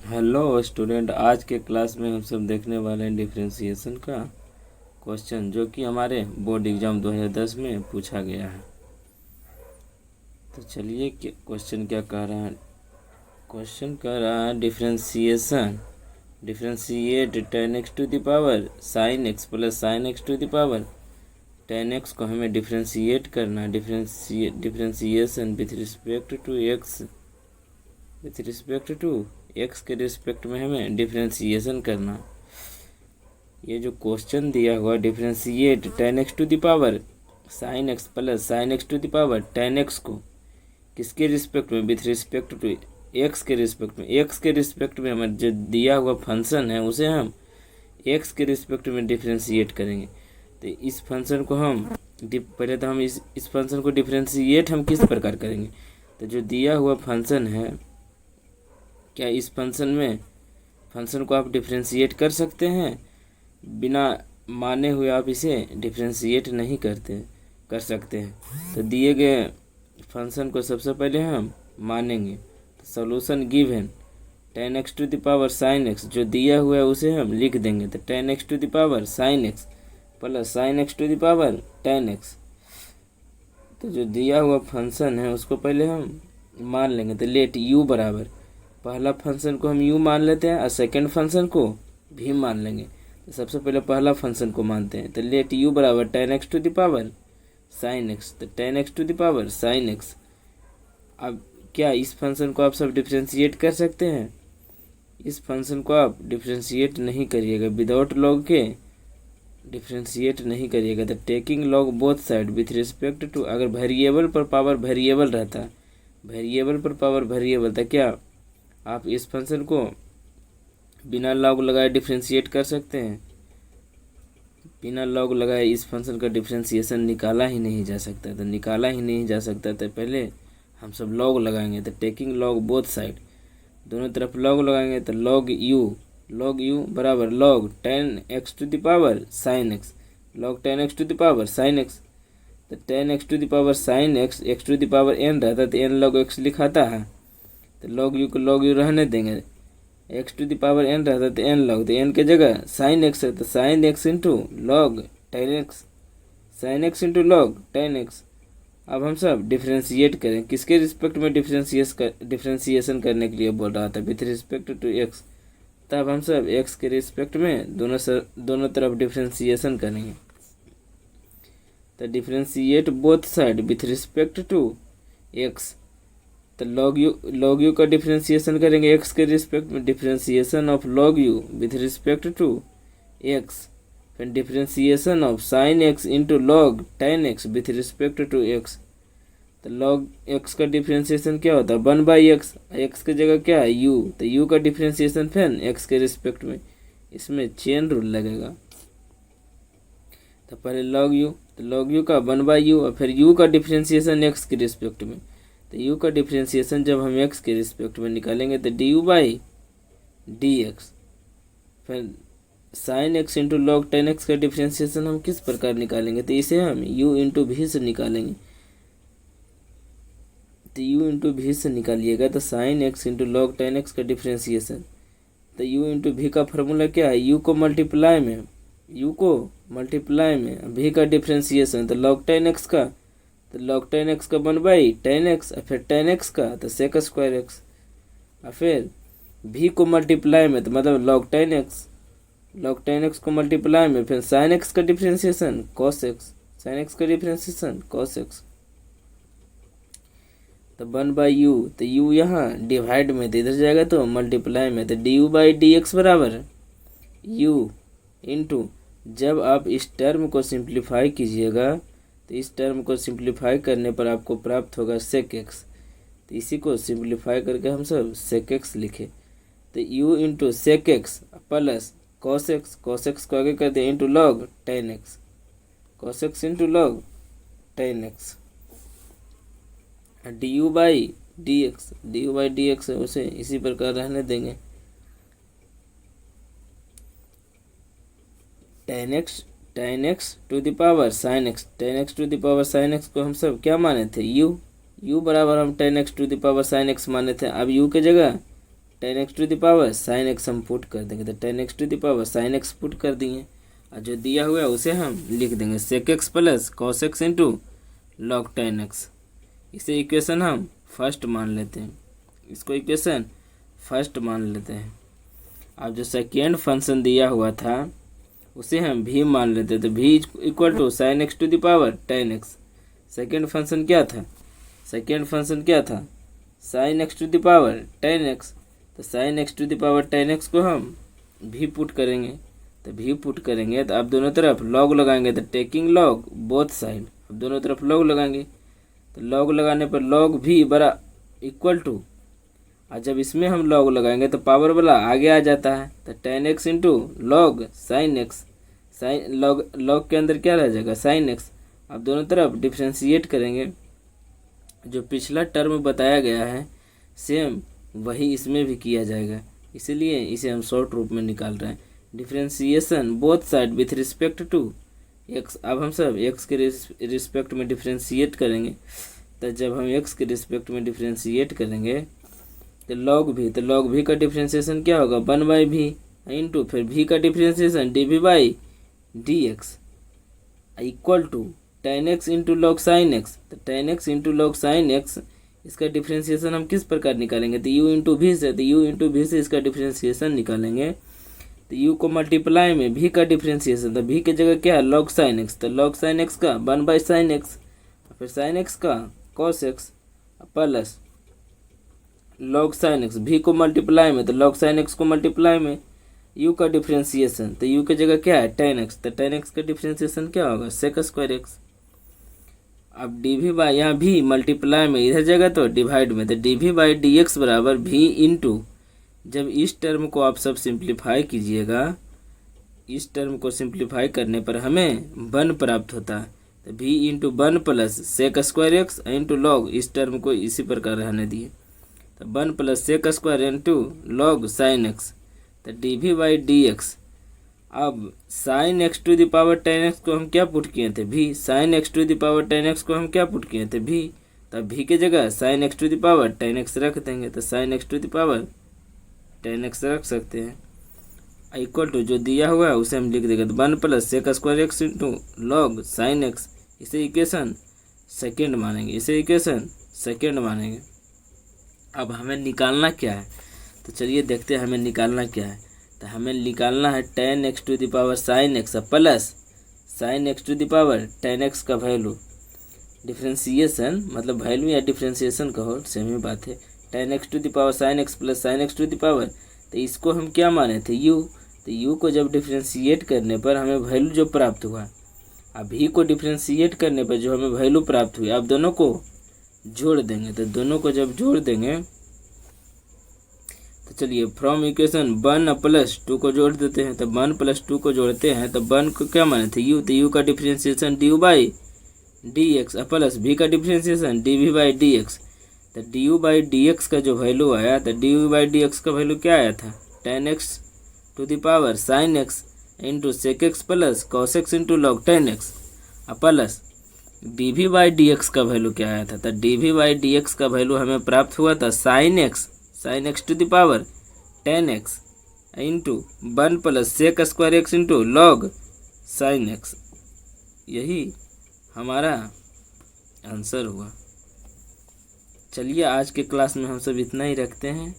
Hello student, आज के class में हम सब देखने वाले हैं डिफरेंशिएशन का क्वेश्चन, जो कि हमारे बोर्ड एग्जाम 2010 में पूछा गया है। तो चलिए क्वेश्चन क्या कह रहा है। क्वेश्चन कह रहा है differentiate tan x to the power sin x plus sin x to the power tan x को हमें डिफरेंशिएट करना है। Differentiation with respect to x के रिस्पेक्ट में हमें डिफरेंशिएशन करना। ये जो क्वेश्चन दिया हुआ differentiate tan x to the power sin x plus sin x to the power tan x को किसके रिस्पेक्ट में, विथ रिस्पेक्ट टू एक्स के रिस्पेक्ट में। एक्स के रिस्पेक्ट में हमें जो दिया हुआ फंक्शन है उसे हम एक्स के रिस्पेक्ट में डिफरेंशिएट करेंगे। तो इस फंक्शन को हम पहले तो हम इस फंक्शन को डिफरेंशिएट हम किस प्रकार करेंगे। तो जो दिया हुआ फंक्शन है, क्या इस फंक्शन को आप डिफरेंशिएट कर सकते हैं? बिना माने हुए आप इसे डिफरेंशिएट नहीं कर सकते हैं। तो दिए गए फंक्शन को सबसे पहले हम मानेंगे। तो solution given tan x to the power sin x जो दिया हुआ है उसे हम लिख देंगे। तो tan x to the power sin x plus sin x to the power tan x। तो जो दिया हुआ फंक्शन है उसको पहले हम मान लेंगे। तो लेट u बराबर, पहला फंक्शन को हम u मान लेते हैं और सेकेंड फंक्शन को भी मान लेंगे। तो सबसे पहले पहला फंक्शन को मानते हैं। तो लेट u बराबर tan x to the power sin x। तो tan x to the power sin x। अब क्या इस फंक्शन को आप सब डिफरेंशिएट कर सकते हैं? इस फंक्शन को आप डिफरेंशिएट नहीं करिएगा, विदाउट लॉग के डिफरेंशिएट नहीं करिएगा। तो taking log both side with respect to, अगर वेरिएबल पर पावर वेरिएबल रहता, वेरिएबल पर पावर वेरिएबल था, क्या आप इस फंक्शन को बिना लॉग लगाए डिफरेंशिएट कर सकते हैं? बिना लॉग लगाए इस फंक्शन का डिफरेंशिएशन निकाला ही नहीं जा सकता। तो निकाला ही नहीं जा सकता तो पहले हम सब लॉग लगाएंगे। तो टेकिंग लॉग बोथ साइड, दोनों तरफ लॉग लगाएंगे। तो लॉग यू बराबर log tan x to the power sin x, log tan x to the power sin x। तो tan x to the power sin x, x to the power n रहता तो n log x लिखाता है। तो log u को log u रहने देंगे। x to the power n रहता तो n log, तो n के जगह sin x है तो sin x into log tan x, sin x into log tan x। अब हम सब डिफरेंशिएट करें, किसके रिस्पेक्ट में डिफरेंशिएशन करने के लिए बोल रहा था, विथ रिस्पेक्ट टू एक्स। तब हम सब एक्स के रिस्पेक्ट में दोनों तरफ डिफरेंशिएशन करेंगे। तो differentiate both side with respect to x. तो लॉग यू का डिफरेंशिएशन करेंगे एक्स के रिस्पेक्ट में। Differentiation of log u with respect to x, फिर differentiation of sine x into log tan x with respect to x. तो log x का differentiation क्या होता है, 1/x, एक्स की जगह क्या है u। तो u का डिफरेंशिएशन फिर एक्स के रिस्पेक्ट में, इसमें चेन रूल लगेगा। तो पहले लॉग यू, तो लॉग यू का 1/u और फिर u का डिफरेंशिएशन एक्स के रिस्पेक्ट में। तो u का डिफरेंशिएशन जब हम x के रिस्पेक्ट में निकालेंगे तो du/dx। फिर sign x into log tan x का डिफरेंशिएशन हम किस प्रकार निकालेंगे, तो इसे हम u इंटू भी से निकालेंगे। तो u इंटू भी से निकालिएगा तो sine x into log tan x का डिफरेंशिएशन। तो u इंटू भी का फॉर्मूला क्या है, u को मल्टीप्लाई में भी का डिफरेंशिएशन। तो लॉग tan x का, तो लॉग tan x का 1/tan x और फिर tan x का तो sec स्क्वायर x, और फिर भी को मल्टीप्लाई में तो मतलब लॉग tan x को मल्टीप्लाई में फिर sin x का differentiation cos x, sin x का डिफरेंशिएशन cos x। तो 1/u, तो u यहाँ डिवाइड में तो इधर जाएगा तो मल्टीप्लाई में। तो du/dx बराबर u इंटू, जब आप इस टर्म को सिंप्लीफाई कीजिएगा तो इस टर्म को सिंप्लीफाई करने पर आपको प्राप्त होगा sec x। तो इसी को सिंप्लीफाई करके हम सब sec x लिखे। तो u into sec x plus cos x को आगे कर दिया into log tan x, cos x into log tan x। du/dx है उसे इसी प्रकार रहने देंगे। tan x to the power sin x, tan x to the power sin x को हम सब क्या माने थे, u बराबर हम tan x to the power sin x माने थे। अब u के जगह tan x to the power sine x हम पुट कर देंगे, तो ten x to the power sine x put कर दिए, और जो दिया हुआ है उसे हम लिख देंगे sec x plus cos x into log ten x. इसे इक्वेशन हम फर्स्ट मान लेते हैं, इसको इक्वेशन फर्स्ट मान लेते हैं। अब जो सेकेंड फंक्शन दिया हुआ था उसे हम भी मान लेते हैं, तो v equal to sine x to the power ten x. Second function क्या था, सेकेंड फंक्शन क्या था, sine x to the power ten x. तो sine x to the power ten x को हम भी पुट करेंगे, तो भी पुट करेंगे तो अब दोनों तरफ लॉग लगाएंगे, तो टेकिंग लॉग बोथ साइड, अब दोनों तरफ लॉग लगाएंगे, तो लॉग लगाने पर लॉग भी बड़ा इक्वल टू, और जब इसमें हम लॉग लगाएंगे तो पावर वाला आगे आ जाता है, तो ten x into log sine x, sign log के अंदर क्या रह जाएगा साइन एक्स। अब दोनों तरफ डिफ्रेंशिएट करेंगे, जो पिछला टर्म बताया गया है सेम वही इसमें भी किया जाएगा, इसीलिए इसे हम शॉर्ट रूप में निकाल रहे हैं। Differentiation both side with respect to x. अब हम सब एक्स के रिस्पेक्ट में डिफ्रेंशिएट करेंगे, तो जब हम एक्स के रिस्पेक्ट में डिफ्रेंशिएट करेंगे तो लॉग भी का डिफ्रेंशिएशन क्या होगा, वन बाई भी इंटू फिर भी का differentiation d v by d x equal to ten x into log sine x. तो ten x into log sine x, इसका डिफ्रेंशिएशन हम किस प्रकार निकालेंगे, तो यू इंटू भी से, तो यू इंटू भी से इसका डिफ्रेंशिएशन निकालेंगे, तो यू को मल्टीप्लाई में भी का डिफ्रेंशिएशन, तो भी की जगह क्या है लॉग साइन एक्स, तो लॉग साइन एक्स का वन बाई साइन एक्स, फिर साइन एक्स का cos x plus log sine x, भी को मल्टीप्लाई में तो लॉग साइन एक्स को मल्टीप्लाई में यू का डिफ्रेंशिएशन, तो यू की जगह क्या है टेन एक्स, तो टेन एक्स का डिफ्रेंशिएशन क्या होगा सेक स्क्वायर एक्स। अब डी भी बाई, यहाँ भी मल्टीप्लाई में इधर जगह तो डिवाइड में, तो d v by d x बराबर भी इंटू, जब इस टर्म को आप सब सिंप्लीफाई कीजिएगा, इस टर्म को सिंप्लीफाई करने पर हमें वन प्राप्त होता है, तो v into one plus sec square x into log, इस टर्म को इसी प्रकार रहने दिए, तो one plus sec square into log sine x, तो d v by d x. अब sine x to the power ten x को हम क्या पुट किए थे v, sine x to the power ten x को हम क्या पुट किए थे भी, तब भी के जगह sine x to the power ten x रख देंगे, तो sine x to the power ten x रख सकते हैं, इक्वल टू जो दिया हुआ है उसे हम लिख देंगे, तो one plus sec square x into log sine x. इसे इक्वेशन सेकेंड मानेंगे, इसे इक्वेशन सेकेंड मानेंगे। अब हमें निकालना क्या है, तो चलिए देखते हैं हमें निकालना क्या है। तो हमें निकालना है tan x to the power sine x plus sine x to the power ten x का वैल्यू। डिफ्रेंशिएशन मतलब वैल्यू या डिफ्रेंशिएशन कहो सेम ही बात है। Tan x to the power sine x plus sine x to the power, तो इसको हम क्या माने थे यू, तो यू को जब डिफ्रेंशिएट करने पर हमें वैल्यू जो प्राप्त हुआ, अभी को डिफ्रेंशिएट करने पर जो हमें वैल्यू प्राप्त हुई, आप दोनों को जोड़ देंगे, तो दोनों को जब जोड़ देंगे तो चलिए from equation one plus two को जोड़ देते हैं, तो वन प्लस टू को जोड़ते हैं, तो वन को क्या माने थे यू, तो यू का differentiation d u by d x plus v का differentiation d v by d x. तो d u by d x का जो वैल्यू आया, तो d u by d x का वैल्यू क्या आया था ten x to the power sine x into sec x plus cos x into log ten x plus d v by d x का value क्या आया था, तो D v by d x का वैल्यू हमें प्राप्त हुआ था sine x to the power ten x into one plus sec square x into log sine x. यही हमारा आंसर हुआ। चलिए आज के क्लास में हम सब इतना ही रखते हैं।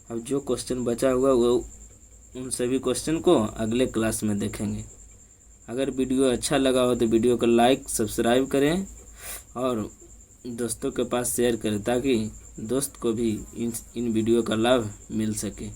अब जो क्वेश्चन बचा हुआ वो उन सभी क्वेश्चन को अगले क्लास में देखेंगे। अगर वीडियो अच्छा लगा हो तो वीडियो को लाइक सब्सक्राइब करें और दोस्तों के पास शेयर करें, ताकि दोस्त को भी इन वीडियो का लाभ मिल सके।